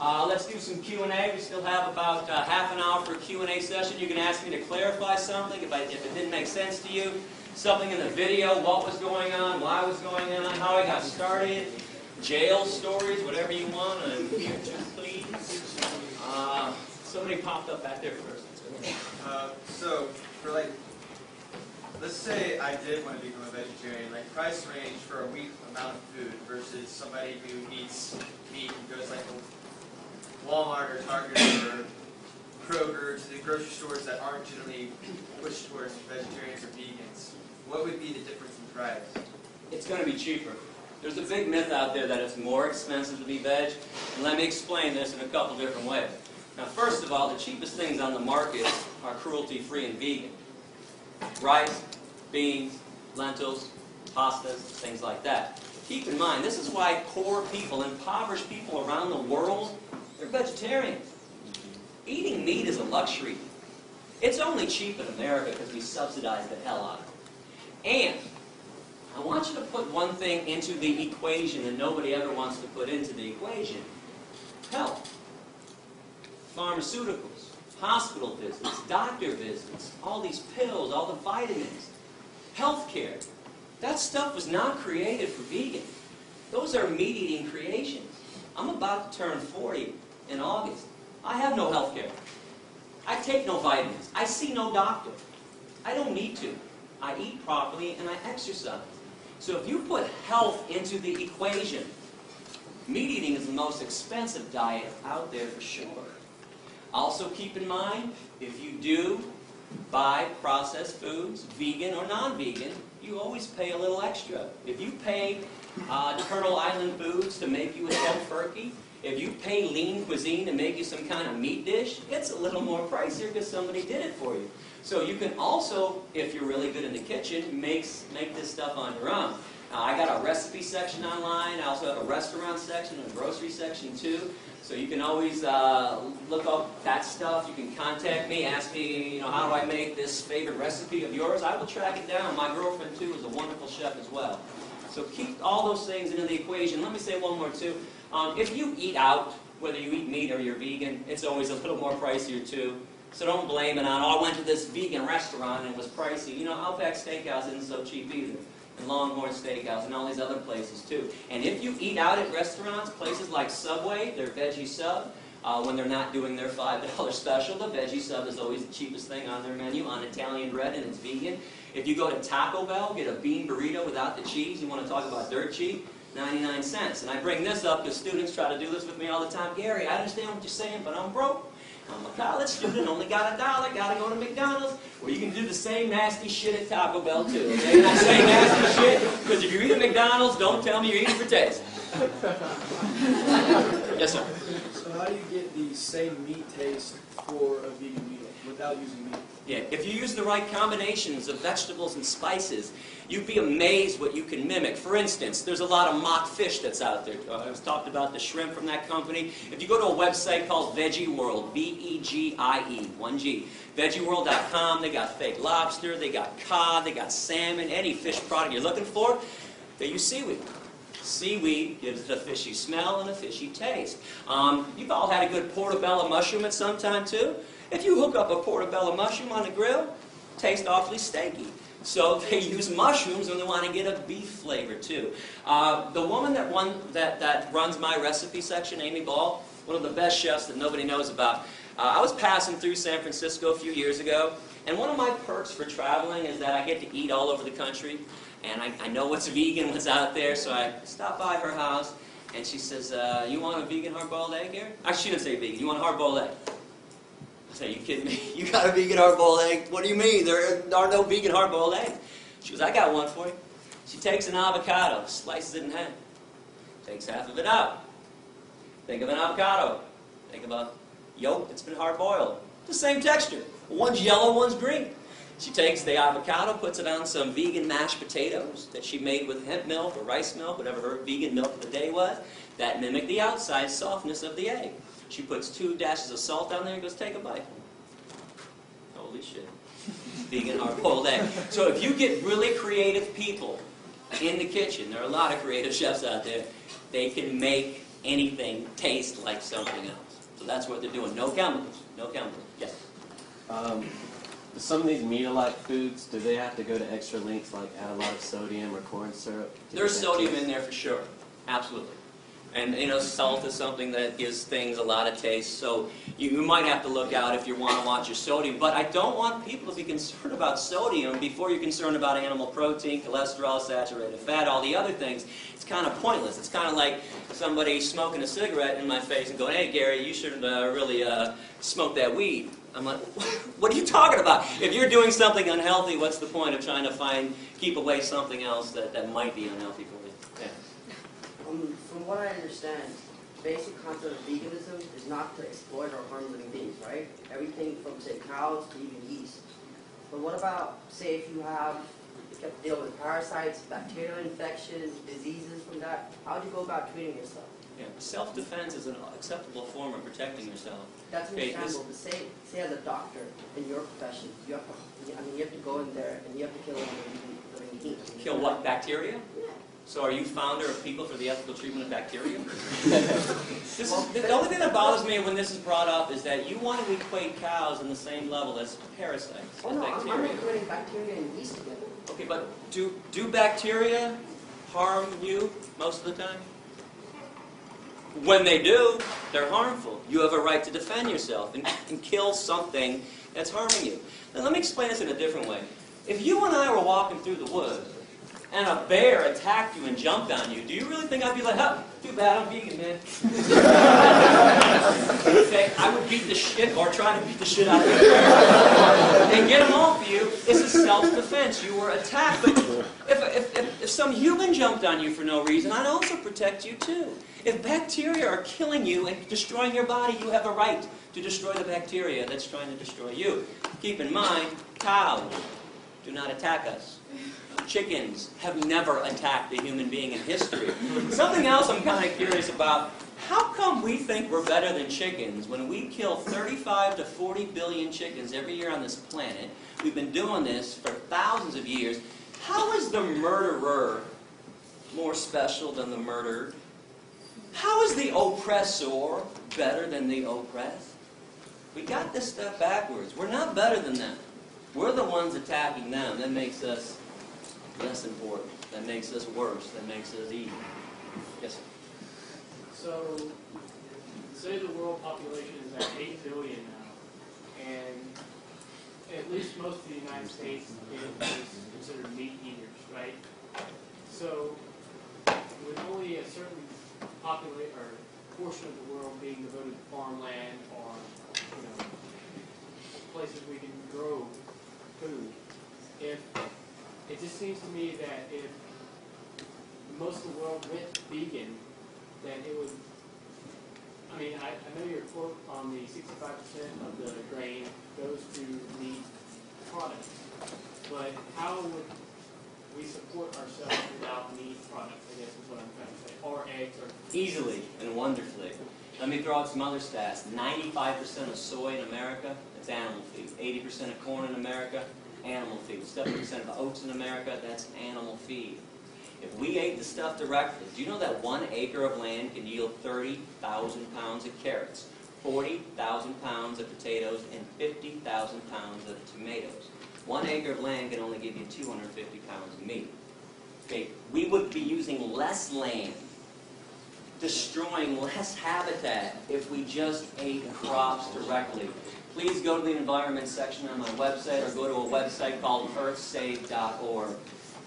Let's do some Q&A. We still have about half an hour for a Q&A session. You can ask me to clarify something if it didn't make sense to you. Something in the video, what was going on, why it was going on, how I got started, jail stories, whatever you want. Please. Somebody popped up back there first. So, for let's say I did want to become a vegetarian, price range for a week amount of food versus somebody who eats meat and goes to Walmart or Target or Kroger, to the grocery stores that aren't generally pushed towards vegetarians or vegans. What would be the difference in price? It's going to be cheaper. There's a big myth out there that it's more expensive to be veg, and let me explain this in a couple different ways. Now, first of all, the cheapest things on the market are cruelty-free and vegan. Rice, beans, lentils, pastas, things like that. Keep in mind, this is why poor people, impoverished people around the world, they're vegetarians. Eating meat is a luxury. It's only cheap in America because we subsidize the hell out of it. And I want you to put one thing into the equation that nobody ever wants to put into the equation. Health. Pharmaceuticals, hospital visits, doctor visits, all these pills, all the vitamins, healthcare. That stuff was not created for vegan. Those are meat-eating creations. I'm about to turn 40 in August. I have no healthcare. I take no vitamins. I see no doctor. I don't need to. I eat properly and I exercise. So if you put health into the equation, meat eating is the most expensive diet out there for sure. Also keep in mind, if you do buy processed foods, vegan or non-vegan, you always pay a little extra. If you pay Turtle Island Foods to make you a tofurkey, if you pay Lean Cuisine to make you some kind of meat dish, it's a little more pricier because somebody did it for you. So you can also, if you're really good in the kitchen, make this stuff on your own. I got a recipe section online. I also have a restaurant section and a grocery section too. So you can always look up that stuff. You can contact me, ask me, how do I make this favorite recipe of yours? I will track it down. My girlfriend too is a wonderful chef as well. So keep all those things into the equation. Let me say one more too. If you eat out, whether you eat meat or you're vegan, it's always a little more pricier too. So don't blame it on, I went to this vegan restaurant and it was pricey. Outback Steakhouse isn't so cheap either. And Longhorn Steakhouse and all these other places too. And if you eat out at restaurants, places like Subway, their veggie sub, when they're not doing their $5 special, the veggie sub is always the cheapest thing on their menu on Italian bread and it's vegan. If you go to Taco Bell, get a bean burrito without the cheese, you want to talk about dirt cheap, 99 cents. And I bring this up because students try to do this with me all the time. Gary, I understand what you're saying, but I'm broke. I'm a college student, only got $1, gotta go to McDonald's. Well, you can do the same nasty shit at Taco Bell too, okay? And I say nasty shit because if you eat at McDonald's, don't tell me you're eating for taste. Yes, sir? So how do you get the same meat taste for a vegan meal without using meat? Yeah, if you use the right combinations of vegetables and spices, you'd be amazed what you can mimic. For instance, there's a lot of mock fish that's out there. I was talked about the shrimp from that company. If you go to a website called Veggie World, V-E-G-I-E, 1G, VeggieWorld.com, they got fake lobster, they got cod, they got salmon, any fish product you're looking for, they use seaweed. Seaweed gives it a fishy smell and a fishy taste. You've all had a good portobello mushroom at some time too. If you hook up a portobello mushroom on the grill, it tastes awfully steaky. So they use mushrooms when they want to get a beef flavor too. The woman that runs my recipe section, Amy Ball, one of the best chefs that nobody knows about. I was passing through San Francisco a few years ago, and one of my perks for traveling is that I get to eat all over the country, and I know what's vegan, what's out there, so I stopped by her house, and she says, you want a vegan hard-boiled egg here? Actually, she didn't say vegan. You want a hard-boiled egg? I said, are you kidding me? You got a vegan hard-boiled egg? What do you mean? There are no vegan hard-boiled eggs. She goes, I got one for you. She takes an avocado, slices it in half, takes half of it out. Think of an avocado. Think of a yolk that's been hard-boiled. The same texture. One's yellow, one's green. She takes the avocado, puts it on some vegan mashed potatoes that she made with hemp milk or rice milk, whatever her vegan milk of the day was. That mimicked the outside softness of the egg. She puts 2 dashes of salt on there and goes, take a bite. Holy shit. Vegan hard-boiled egg. So if you get really creative people in the kitchen, there are a lot of creative chefs out there, they can make anything taste like something else. So that's what they're doing. No chemicals. No chemicals. Yes? Some of these meat-alike foods, do they have to go to extra lengths, like add a lot of sodium or corn syrup? There's sodium in there for sure. Absolutely. And, you know, salt is something that gives things a lot of taste, so you might have to look out if you want to watch your sodium. But I don't want people to be concerned about sodium before you're concerned about animal protein, cholesterol, saturated fat, all the other things. It's kind of pointless. It's kind of like somebody smoking a cigarette in my face and going, hey, Gary, you should really smoke that weed. I'm like, what are you talking about? If you're doing something unhealthy, what's the point of trying to keep away something else that might be unhealthy for you? Yeah. From what I understand, the basic concept of veganism is not to exploit or harm living beings, right? Everything from, say, cows to even yeast. But what about, say, if you have to deal with parasites, bacterial infections, diseases from that, how do you go about treating yourself? Yeah. Self-defense is an acceptable form of protecting yourself. That's understandable, but say as a doctor in your profession, you have to go in there and you have to kill living beings. Kill what? Bacteria? Yeah. So are you founder of People for the Ethical Treatment of Bacteria? The only thing that bothers me when this is brought up is that you want to equate cows in the same level as parasites, Oh as no, bacteria. I'm equating bacteria and yeast together. Okay, but do bacteria harm you most of the time? When they do, they're harmful. You have a right to defend yourself and kill something that's harming you. Now let me explain this in a different way. If you and I were walking through the woods and a bear attacked you and jumped on you, do you really think I'd be like, oh, too bad, I'm vegan, man? Okay, I would beat the shit, or try to beat the shit out of you and get them off you. This is self-defense. You were attacked. But if some human jumped on you for no reason, I'd also protect you too. If bacteria are killing you and destroying your body, you have a right to destroy the bacteria that's trying to destroy you. Keep in mind, cows do not attack us. Chickens have never attacked a human being in history. Something else I'm kind of curious about, how come we think we're better than chickens when we kill 35 to 40 billion chickens every year on this planet? We've been doing this for thousands of years. How is the murderer more special than the murdered? How is the oppressor better than the oppressed? We got this stuff backwards. We're not better than them. We're the ones attacking them. That makes us less important. That makes us worse. That makes us evil. Yes, sir. So, say the world population is at 8 billion now, and at least most of the United States is considered meat eaters, right? So, with only a certain portion of the world being devoted to farmland or, places we can grow food, it just seems to me that if most of the world went vegan, then it would, I know your quote on the 65% of the grain goes to meat products, but how would we support ourselves without meat products, I guess is what I'm trying to say, or eggs, or... Easily and wonderfully. Let me throw out some other stats. 95% of soy in America, that's animal feed. 80% of corn in America, animal feed. 70% of oats in America, that's animal feed. If we ate the stuff directly, do you know that 1 acre of land can yield 30,000 pounds of carrots, 40,000 pounds of potatoes, and 50,000 pounds of tomatoes? 1 acre of land can only give you 250 pounds of meat. Okay, we would be using less land, destroying less habitat if we just ate crops directly. Please go to the environment section on my website or go to a website called earthsave.org.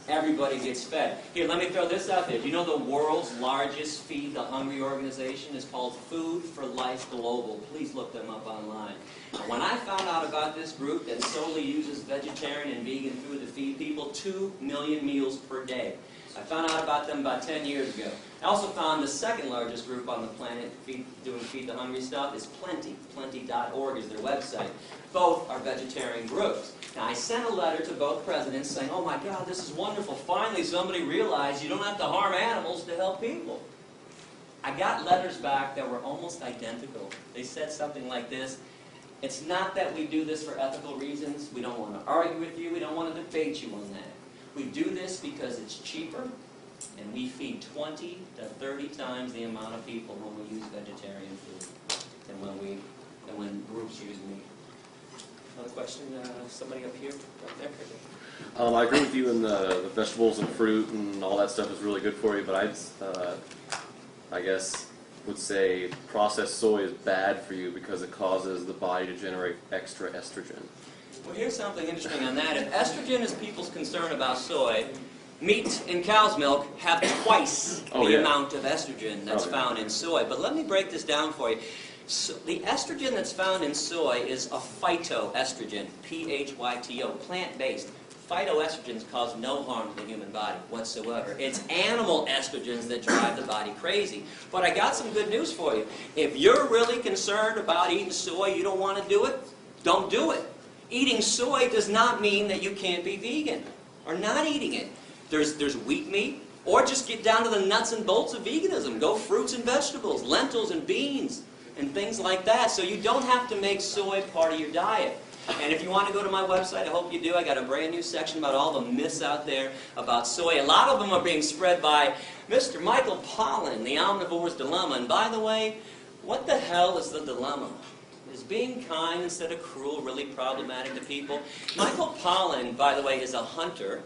Everybody gets fed. Here, let me throw this out there. Do you know the world's largest Feed the Hungry organization is called Food for Life Global? Please look them up online. When I found out about this group that solely uses vegetarian and vegan food to feed people 2 million meals per day, I found out about them about 10 years ago. I also found the second largest group on the planet doing Feed the Hungry stuff is Plenty. Plenty.org is their website. Both are vegetarian groups. Now, I sent a letter to both presidents saying, oh my God, this is wonderful. Finally, somebody realized you don't have to harm animals to help people. I got letters back that were almost identical. They said something like this: it's not that we do this for ethical reasons. We don't want to argue with you. We don't want to debate you on that. We do this because it's cheaper, And we feed 20 to 30 times the amount of people when we use vegetarian food than when groups use meat. Another question? Somebody up here? Right there? I agree with you in the vegetables and fruit and all that stuff is really good for you, but I guess would say processed soy is bad for you because it causes the body to generate extra estrogen. Well, here's something interesting on that. If estrogen is people's concern about soy, meat and cow's milk have twice the amount of estrogen that's found in soy. But let me break this down for you. So the estrogen that's found in soy is a phytoestrogen, P-H-Y-T-O, plant-based. Phytoestrogens cause no harm to the human body whatsoever. It's animal estrogens that drive the body crazy. But I got some good news for you. If you're really concerned about eating soy, you don't want to do it, don't do it. Eating soy does not mean that you can't be vegan or not eating it. There's wheat meat, or just get down to the nuts and bolts of veganism. Go fruits and vegetables, lentils and beans, and things like that. So you don't have to make soy part of your diet. And if you want to go to my website, I hope you do. I got a brand new section about all the myths out there about soy. A lot of them are being spread by Mr. Michael Pollan, The Omnivore's Dilemma. And by the way, what the hell is the dilemma? Is being kind instead of cruel really problematic to people? Michael Pollan, by the way, is a hunter,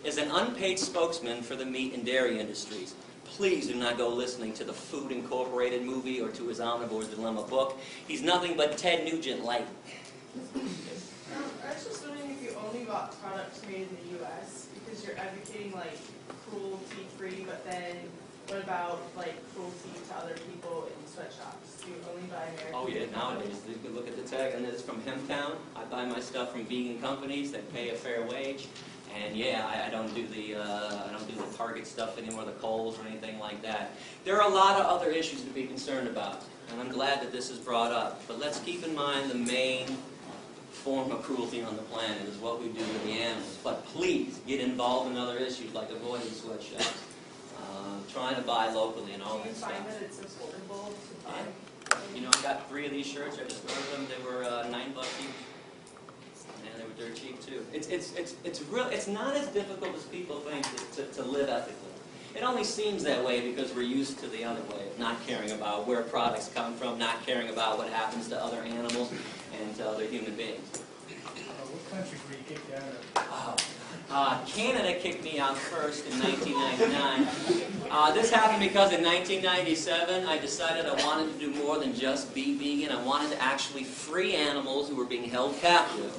is an unpaid spokesman for the meat and dairy industries. Please do not go listening to the Food Incorporated movie or to his Omnivore's Dilemma book. He's nothing but Ted Nugent light. I was just wondering if you only bought products made in the U.S. because you're advocating like cruelty-free, but then what about like cruelty to other people in sweatshops? Do you only buy American? Oh yeah, nowadays you can look at the tag, and it's from Hemptown. I buy my stuff from vegan companies that pay a fair wage, and yeah, I don't do the Target stuff anymore, the Kohl's or anything like that. There are a lot of other issues to be concerned about, and I'm glad that this is brought up. But let's keep in mind the main form of cruelty on the planet is what we do to the animals. But please get involved in other issues like avoiding sweatshops, trying to buy locally and all this stuff. Do you find that it's affordable to buy? You know, I got 3 of these shirts. I just ordered them. They were $9 each, and they were dirt cheap too. It's not as difficult as people think to live ethically. It only seems that way because we're used to the other way of not caring about where products come from, not caring about what happens to other animals and to other human beings. What countries were you kicked out of? Canada kicked me out first in 1999. This happened because in 1997 I decided I wanted to do more than just be vegan. I wanted to actually free animals who were being held captive.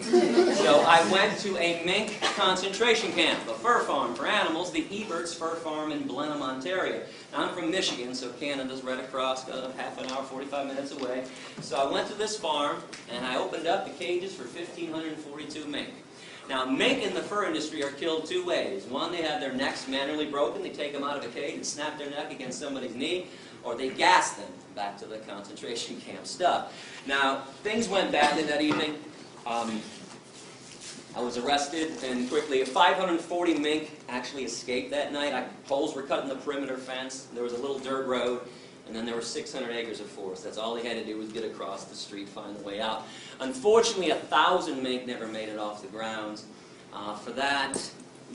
So I went to a mink concentration camp, a fur farm for animals, the Ebert's Fur Farm in Blenheim, Ontario. Now, I'm from Michigan, so Canada's right across, half an hour, 45 minutes away. So I went to this farm and I opened up the cages for 1,542 mink. Now, mink in the fur industry are killed 2 ways. One, they have their necks manually broken. They take them out of a cage and snap their neck against somebody's knee, or they gas them. Back to the concentration camp stuff. Now, things went badly that evening. I was arrested, and quickly 540 mink actually escaped that night. Holes were cut in the perimeter fence. There was a little dirt road. And then there were 600 acres of forest. That's all they had to do was get across the street, find a way out. Unfortunately, 1,000 mink never made it off the grounds. For that,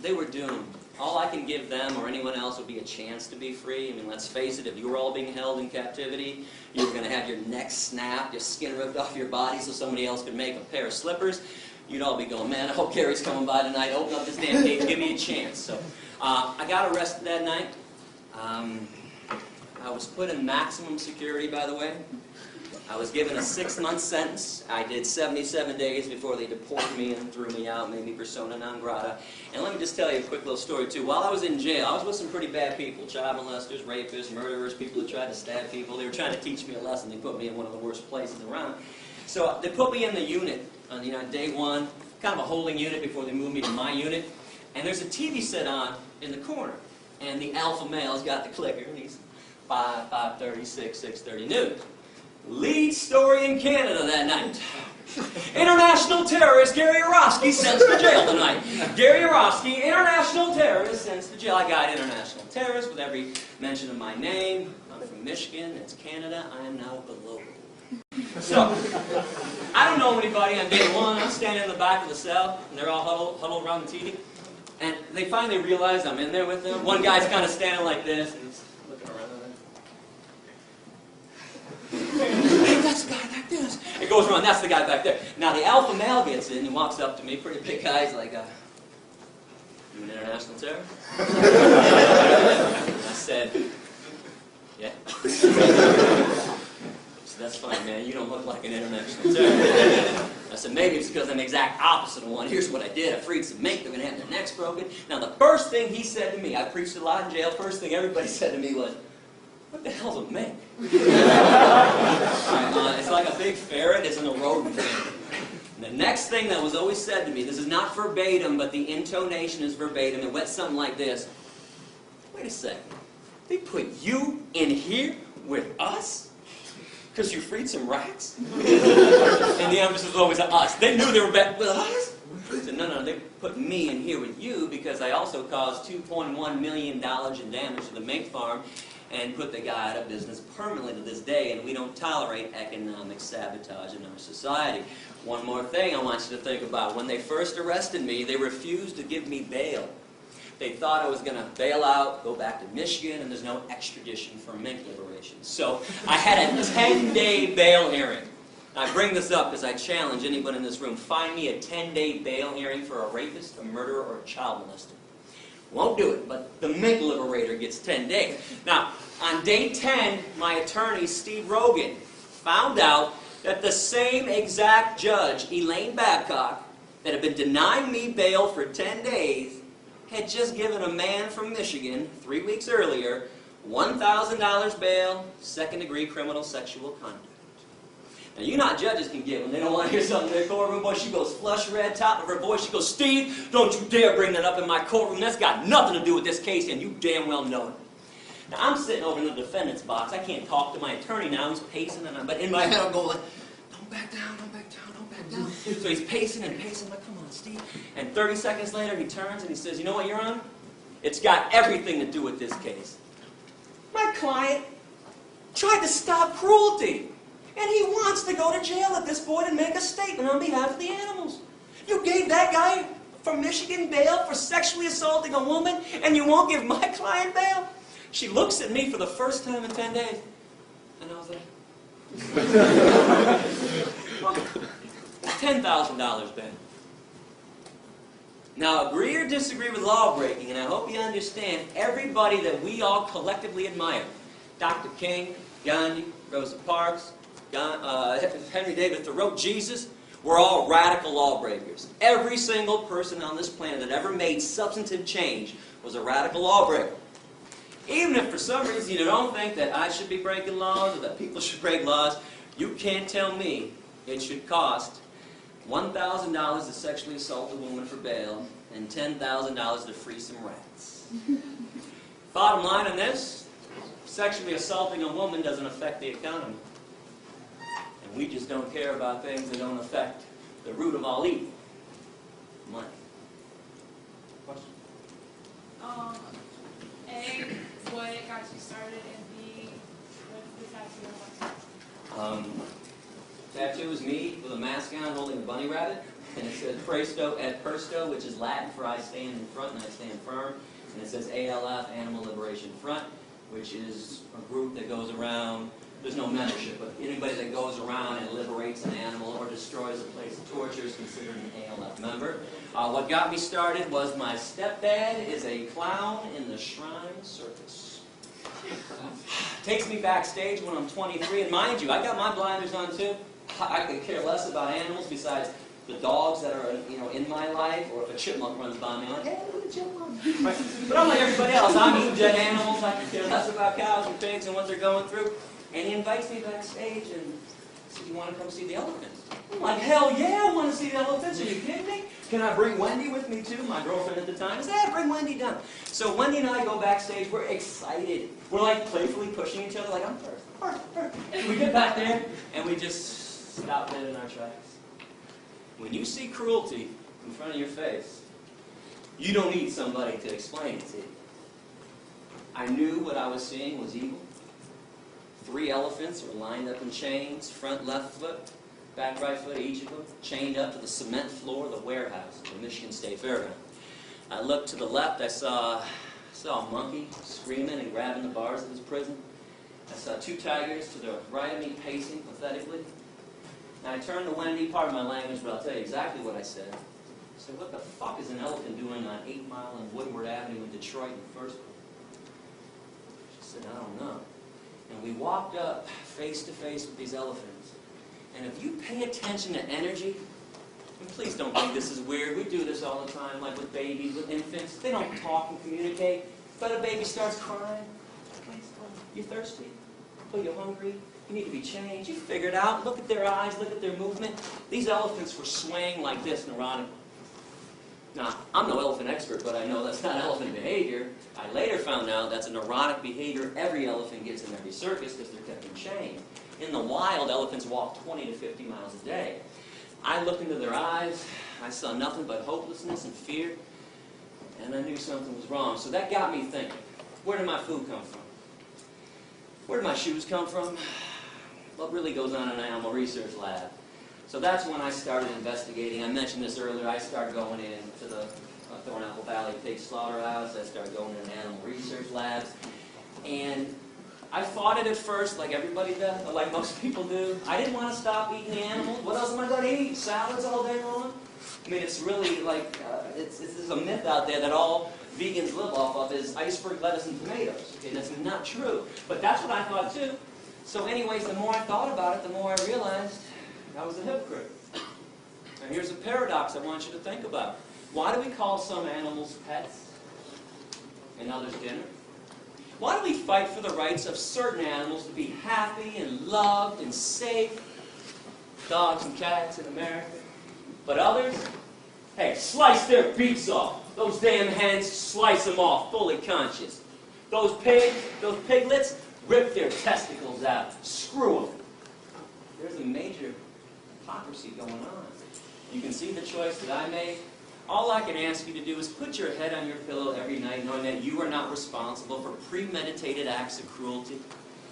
they were doomed. All I can give them or anyone else would be a chance to be free. I mean, let's face it, if you were all being held in captivity, you were going to have your neck snapped, your skin ripped off your body so somebody else could make a pair of slippers. You'd all be going, man, I hope Gary's coming by tonight. Open up this damn cage, give me a chance. So I got arrested that night. I was put in maximum security, by the way. I was given a 6-month sentence. I did 77 days before they deported me and threw me out, made me persona non grata. And let me just tell you a quick little story, too. While I was in jail, I was with some pretty bad people. Child molesters, rapists, murderers, people who tried to stab people. They were trying to teach me a lesson. They put me in one of the worst places around. So they put me in the unit on day 1, kind of a holding unit before they moved me to my unit. And there's a TV set on in the corner. And the alpha male's got the clicker, and he's 5, 5:30, 6, 6:30 news. Lead story in Canada that night. International terrorist Gerry Jurofsky sent to jail tonight. Gerry Jurofsky, international terrorist, sent to jail. I got international terrorist with every mention of my name. I'm from Michigan. It's Canada. I am now global. So, I don't know anybody on day 1. I'm standing in the back of the cell, and they're all huddled around the TV. And they finally realize I'm in there with them. One guy's kind of standing like this, and he's looking around. Hey, that's the guy back there. It goes around, that's the guy back there. Now the alpha male gets in and walks up to me, pretty big guy. He's like, you an international terrorist? I said, yeah. So that's fine, man. You don't look like an international terrorist. I said, maybe it's because I'm the exact opposite of one. Here's what I did. I freed some mink. They're going to have their necks broken. Now, the first thing he said to me, I preached a lot in jail. First thing everybody said to me was, what the hell's a mink? It's like a big ferret. It's an rodent. The next thing that was always said to me, this is not verbatim, but the intonation is verbatim. It went something like this. Wait a second. They put you in here with us? Because you freed some rats? And the emphasis was always on us. They knew they were bad with us? I said, no, they put me in here with you because I also caused $2.1 million in damage to the mink farm and put the guy out of business permanently to this day, and we don't tolerate economic sabotage in our society. One more thing I want you to think about. When they first arrested me, they refused to give me bail. They thought I was going to bail out, go back to Michigan, and there's no extradition for mink liberation. So I had a 10-day bail hearing. I bring this up because I challenge anyone in this room. Find me a 10-day bail hearing for a rapist, a murderer, or a child molester. Won't do it, but the mink liberator gets 10 days. Now, on day 10, my attorney, Steve Rogan, found out that the same exact judge, Elaine Babcock, that had been denying me bail for 10 days, had just given a man from Michigan, 3 weeks earlier, $1,000 bail, second-degree criminal sexual conduct. Now, you know how judges can get when they don't want to hear something in their courtroom. Boy, she goes flush red, top of her voice. She goes, Steve, don't you dare bring that up in my courtroom. That's got nothing to do with this case, and you damn well know it. Now, I'm sitting over in the defendant's box. I can't talk to my attorney now. He's pacing, but in my head I'm going, don't back down, don't back down, don't back down. So he's pacing and pacing. I'm like, come on, Steve. And 30 seconds later, he turns and he says, you know what, Your Honor? It's got everything to do with this case. My client tried to stop cruelty. And he wants to go to jail at this point and make a statement on behalf of the animals. You gave that guy from Michigan bail for sexually assaulting a woman, and you won't give my client bail? She looks at me for the first time in 10 days. And I was like, $10,000 bail. Now, agree or disagree with law breaking, and I hope you understand everybody that we all collectively admire. Dr. King, Gandhi, Rosa Parks, Henry David Thoreau, Jesus, we're all radical lawbreakers. Every single person on this planet that ever made substantive change was a radical lawbreaker. Even if for some reason you don't think that I should be breaking laws or that people should break laws, you can't tell me it should cost $1,000 to sexually assault a woman for bail and $10,000 to free some rats. Bottom line on this, sexually assaulting a woman doesn't affect the economy. We just don't care about things that don't affect the root of all evil. Money. Question? A, what got you started, and B, what's the tattoo? Tattoo is me with a mask on holding a bunny rabbit. And it says Presto et Persto, which is Latin for I stand in front and I stand firm. And it says ALF, Animal Liberation Front, which is a group that goes around. There's no membership, but anybody that goes around and liberates an animal or destroys a place of torture is considered an ALF member. What got me started was my stepdad is a clown in the Shrine Circus. Takes me backstage when I'm 23, and mind you, I got my blinders on too. I could care less about animals besides the dogs that are in my life, or if a chipmunk runs by me, I'm like, hey, look at the chipmunk. Right? But I'm like everybody else. I'm eating dead animals. I can care less about cows and pigs and what they're going through. And he invites me backstage and says, you want to come see the elephants? I'm like, hell yeah, I want to see the elephants. Are you kidding me? Can I bring Wendy with me too? My girlfriend at the time said, yeah, bring Wendy down. So Wendy and I go backstage. We're excited. We're like playfully pushing each other like, I'm first. We get back there and we just stop dead in our tracks. When you see cruelty in front of your face, you don't need somebody to explain it to you. I knew what I was seeing was evil. 3 elephants were lined up in chains, front left foot, back right foot, each of them, chained up to the cement floor of the warehouse of the Michigan State Fairground. I looked to the left, I saw a monkey screaming and grabbing the bars of his prison. I saw 2 tigers to the right of me pacing pathetically. And I turned to Wendy, pardon my language, but I'll tell you exactly what I said. I said, what the fuck is an elephant doing on 8 Mile and Woodward Avenue in Detroit in the first place? She said, I don't know. And we walked up face to face with these elephants. And if you pay attention to energy, and please don't think this is weird, we do this all the time, like with babies, with infants. They don't talk and communicate, but a baby starts crying. You thirsty? Oh, you're hungry? You need to be changed. You figure it out. Look at their eyes. Look at their movement. These elephants were swaying like this neurotically. Now, I'm no elephant expert, but I know that's not elephant behavior. I later found out that's a neurotic behavior every elephant gets in every circus because they're kept in chains. In the wild, elephants walk 20 to 50 miles a day. I looked into their eyes. I saw nothing but hopelessness and fear, and I knew something was wrong. So that got me thinking, where did my food come from? Where did my shoes come from? What really goes on in an animal research lab? So that's when I started investigating. I mentioned this earlier. I started going into the Thornapple Valley Pig Slaughterhouse. I started going into animal research labs. And I fought it at first, like everybody does, like most people do. I didn't want to stop eating the animals. What else am I going to eat? Salads all day long? I mean, it's really like, there's a myth out there that all vegans live off of is iceberg lettuce and tomatoes. Okay, that's not true. But that's what I thought too. So anyways, the more I thought about it, the more I realized I was a hypocrite. And here's a paradox I want you to think about. Why do we call some animals pets and others dinner? Why do we fight for the rights of certain animals to be happy and loved and safe? Dogs and cats in America. But others, hey, slice their beaks off. Those damn hens, slice them off, fully conscious. Those pigs, those piglets, rip their testicles out. Screw them. There's a major hypocrisy going on. You can see the choice that I made. All I can ask you to do is put your head on your pillow every night knowing that you are not responsible for premeditated acts of cruelty.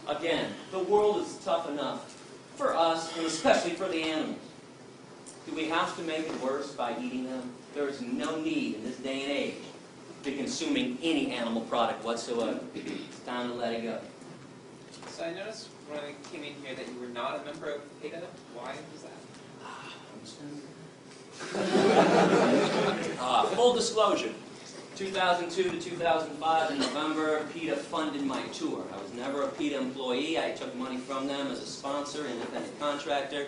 Again, the world is tough enough for us, and especially for the animals. Do we have to make it worse by eating them? There is no need in this day and age to be consuming any animal product whatsoever. It's time to let it go. So I noticed when I came in here that you were not a member of PETA. Why was that? Full disclosure, 2002 to 2005 in November, PETA funded my tour. I was never a PETA employee. I took money from them as a sponsor, independent contractor.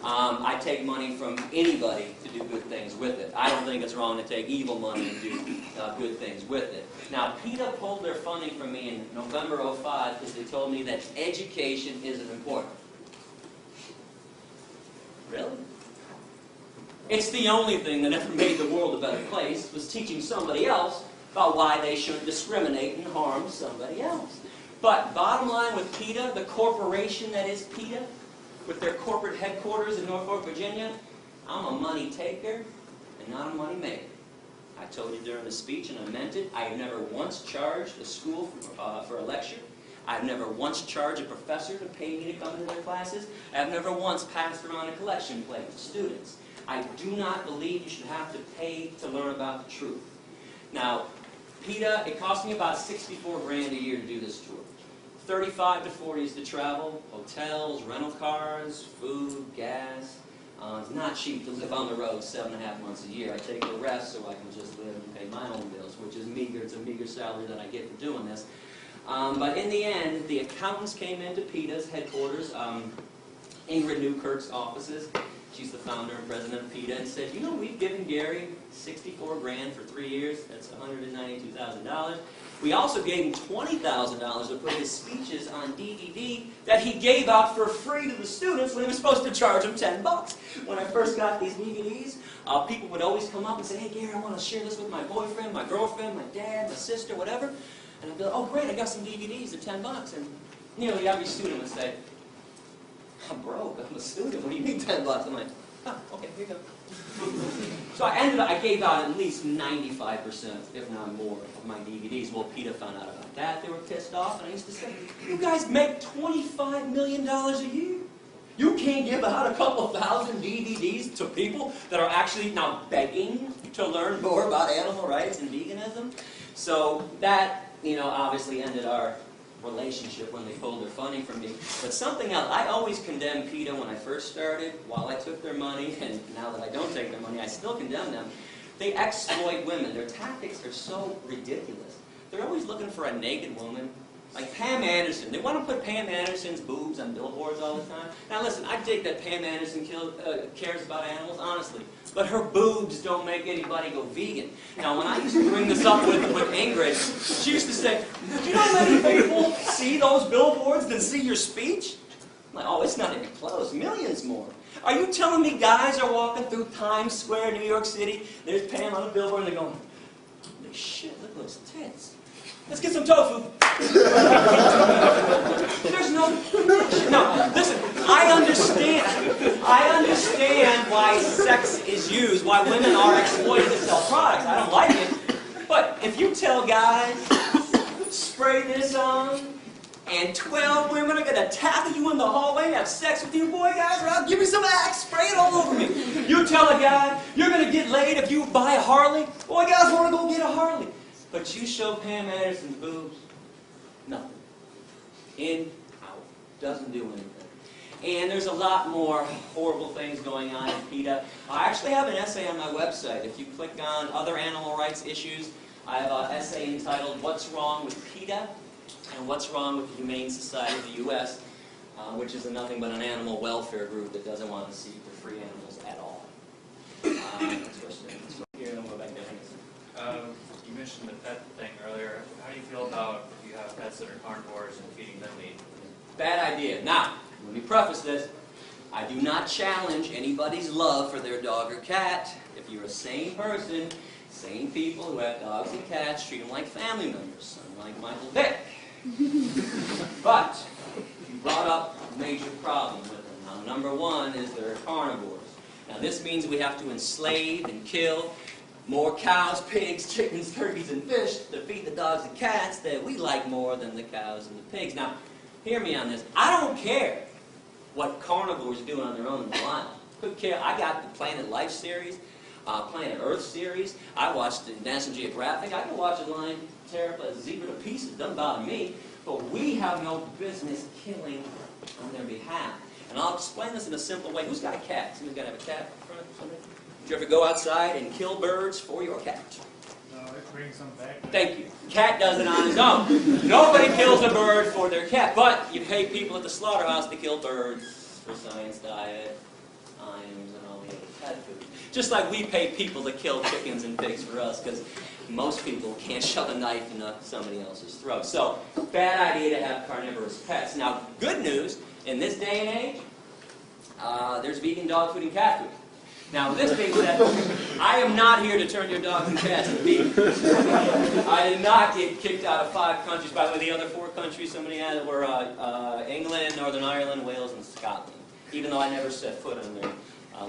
I take money from anybody to do good things with it. I don't think it's wrong to take evil money and do good things with it. Now, PETA pulled their funding from me in November '05 because they told me that education isn't important. Really? It's the only thing that ever made the world a better place, was teaching somebody else about why they shouldn't discriminate and harm somebody else. But bottom line with PETA, the corporation that is PETA, with their corporate headquarters in Norfolk, Virginia, I'm a money taker and not a money maker. I told you during the speech, and I meant it, I have never once charged a school for a lecture. I've never once charged a professor to pay me to come into their classes. I've never once passed around a collection plate to students. I do not believe you should have to pay to learn about the truth. Now, PETA, it cost me about $64 grand a year to do this tour. 35 to 40 is to travel, hotels, rental cars, food, gas. It's not cheap to live on the road 7.5 months a year. I take the rest so I can just live and pay my own bills, which is meager. It's a meager salary that I get for doing this. But in the end, the accountants came into PETA's headquarters, Ingrid Newkirk's offices. She's the founder and president of PETA, and said, you know, we've given Gary 64 grand for 3 years. That's $192,000. We also gave him $20,000 to put his speeches on DVD that he gave out for free to the students when he was supposed to charge them $10. When I first got these DVDs, people would always come up and say, hey, Gary, I want to share this with my boyfriend, my girlfriend, my dad, my sister, whatever. And I'd be like, oh, great, I got some DVDs at $10. And nearly every student would say, I'm broke, I'm a student, what do you mean $10? I'm like, oh, okay, here you go. So I gave out at least 95%, if not more, of my DVDs. Well, PETA found out about that. They were pissed off, and I used to say, you guys make $25 million a year. You can't give out a couple thousand DVDs to people that are actually now begging to learn more about animal rights and veganism. So that, obviously ended our relationship when they pulled their funding from me. But something else, I always condemned PETA when I first started, while I took their money, and now that I don't take their money, I still condemn them. They exploit women. Their tactics are so ridiculous. They're always looking for a naked woman. Like Pam Anderson. They want to put Pam Anderson's boobs on billboards all the time. Now listen, I dig that Pam Anderson cares about animals, honestly. But her boobs don't make anybody go vegan. Now when I used to bring this up with Ingrid, she used to say, do you know how many people see those billboards than see your speech? I'm like, oh, it's not even close. Millions more. Are you telling me guys are walking through Times Square, New York City, there's Pam on a billboard, and they're going, holy shit, look at those tits. Let's get some tofu. There's no connection. No, listen, I understand why sex is used, why women are exploited to sell products. I don't like it. But if you tell guys, spray this on, and 12 women are going to tackle you in the hallway and have sex with you, boy, guys, or I'll give me some Axe, spray it all over me. You tell a guy, you're going to get laid if you buy a Harley. Boy, guys want to go get a Harley. But you show Pam Anderson's boobs, nothing. In, out. Doesn't do anything. And there's a lot more horrible things going on in PETA. I actually have an essay on my website. If you click on other animal rights issues, I have an essay entitled What's Wrong with PETA and What's Wrong with the Humane Society of the U.S., which is nothing but an animal welfare group that doesn't want to see the free animals at all. Here, and we'll go back there. You mentioned the pet thing earlier. How do you feel about if you have pets that are carnivores and feeding them meat? Bad idea. Now, let me preface this. I do not challenge anybody's love for their dog or cat. If you're a sane person, sane people who have dogs and cats treat them like family members, unlike Michael Vick. But you brought up a major problem with them. Now, number one is they're carnivores. Now, this means we have to enslave and kill more cows, pigs, chickens, turkeys, and fish to feed the dogs and cats that we like more than the cows and the pigs. Now, hear me on this. I don't care what carnivores do on their own in the wild. Could care. I got the Planet Life series, Planet Earth series. I watched the National Geographic. I can watch a lion tear up a zebra to pieces. Doesn't bother me. But we have no business killing on their behalf. And I'll explain this in a simple way. Who's got a cat? Somebody's got to have a cat in front of somebody? Did you ever go outside and kill birds for your cat? No, it brings them back. Thank you. Cat does it on his own. Nobody kills a bird for their cat, but you pay people at the slaughterhouse to kill birds for science diet, ions, and all the other pet food. Just like we pay people to kill chickens and pigs for us, because most people can't shove a knife into somebody else's throat. So, bad idea to have carnivorous pets. Now, good news, in this day and age, there's vegan dog food and cat food. Now, this being said, I am not here to turn your dogs and cats into vegan. I did not get kicked out of 5 countries. By the way, the other 4 countries somebody had were England, Northern Ireland, Wales, and Scotland. Even though I never set foot on their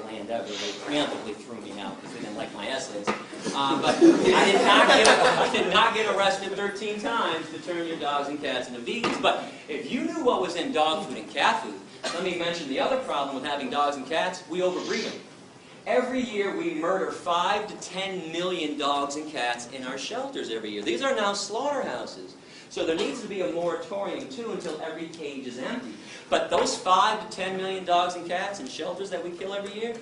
land ever, they preemptively threw me out because they didn't like my essays. But I did not get arrested 13 times to turn your dogs and cats into vegans. But if you knew what was in dog food and cat food, let me mention the other problem with having dogs and cats: we overbreed them. Every year we murder 5 to 10 million dogs and cats in our shelters every year. These are now slaughterhouses. So there needs to be a moratorium, too, until every cage is empty. But those 5 to 10 million dogs and cats in shelters that we kill every year,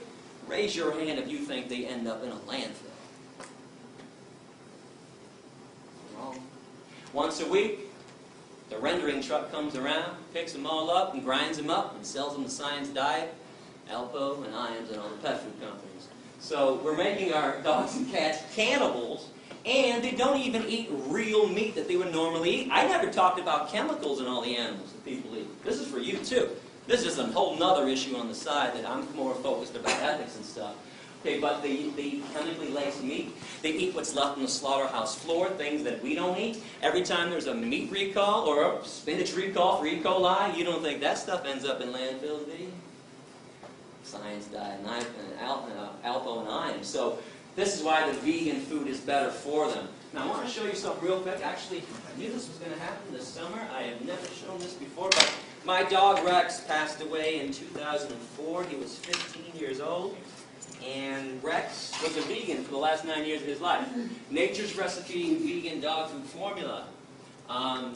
raise your hand if you think they end up in a landfill. Wrong. Once a week, the rendering truck comes around, picks them all up and grinds them up and sells them to Science Diet, Alpo, and Iams, and all the pet food companies. So we're making our dogs and cats cannibals, and they don't even eat real meat that they would normally eat. I never talked about chemicals in all the animals that people eat. This is for you, too. This is a whole nother issue on the side that I'm more focused about ethics and stuff. Okay, but they eat chemically laced meat. They eat what's left on the slaughterhouse floor, things that we don't eat. Every time there's a meat recall or a spinach recall for E. coli, you don't think that stuff ends up in landfills, do you? Science Diet, and Alpo, and Iams. So this is why the vegan food is better for them. Now I want to show you something real quick. Actually, I knew this was going to happen this summer. I have never shown this before, but My dog Rex passed away in 2004. He was 15 years old. And Rex was a vegan for the last 9 years of his life. Nature's Recipe vegan dog food formula.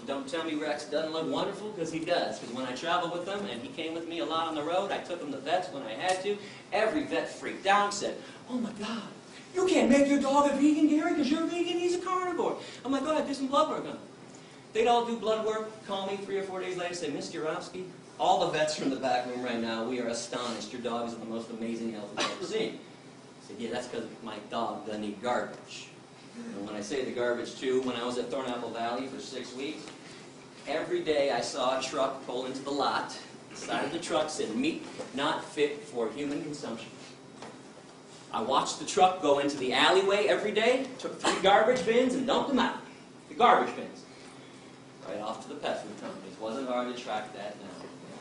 Don't tell me Rex doesn't look wonderful, because he does. Because when I travel with him, and he came with me a lot on the road, I took him to vets when I had to. Every vet freaked out and said, "Oh my God, you can't make your dog a vegan, Gary, because you're vegan, he's a carnivore." I'm like, "Go ahead, do some blood work on him." They'd all do blood work, call me 3 or 4 days later and say, "Mr. Jurofsky, all the vets from the back room right now, we are astonished. Your dog is the most amazing health we've ever seen." I said, "Yeah, that's because my dog doesn't eat garbage." And when I say the garbage too, when I was at Thornapple Valley for 6 weeks, every day I saw a truck pull into the lot. The side of the truck said, "Meat not fit for human consumption." I watched the truck go into the alleyway every day, took 3 garbage bins and dumped them out. The garbage bins. Right off to the pet food companies. Wasn't hard to track that down.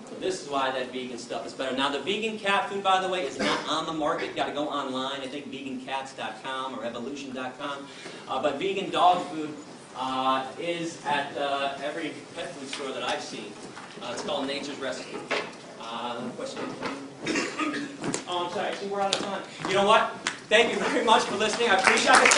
So this is why that vegan stuff is better. Now the vegan cat food, by the way, is not on the market. You've got to go online. I think vegancats.com or evolution.com. But vegan dog food is at every pet food store that I've seen. It's called Nature's Recipe. Question? Oh, I'm sorry. See, we're out of time. You know what? Thank you very much for listening. I appreciate it.